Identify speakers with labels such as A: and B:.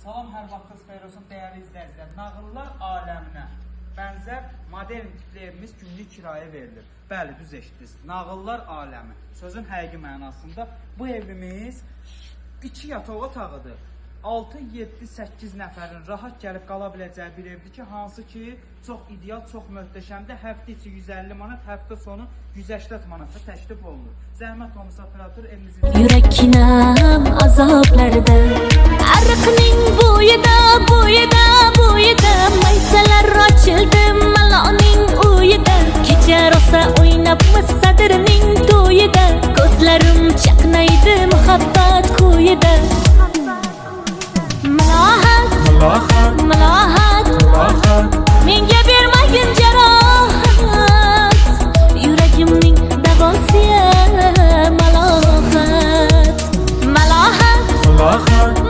A: Salam, hər vaxtınız xeyir olsun dəyərli izləyicilər. Nağıllar aləminə bənzər modern tipli evimiz günlük kirayə verilir. Bəli, düz eşitdiniz. Nağıllar aləmi. Sözün həqiqi mənasında bu evimiz 2 yataq otağıdır. 6, 7, 8 nəfərin rahat gəlib qala biləcəyi bir evdir ki, hansı ki, çox ideal, çox möhtəşəmdir. Həftə içi 150 manat, həftə sonu 180 manatda təklif olunur. Zəhmət olmasa operator evinizin...
B: Yürekinam azaplarda, arıqning bo'yida, bo'yida, bo'yida, maysalar ochildi maloning uyida. Kecha rosa o'ynabmiz sadrining to'yida, ko'zlarim chaqnaydi muhabbat qo'yida. Malohat, malohat, menga bermagin jarohat, yuragimning davosi malohat, malohat,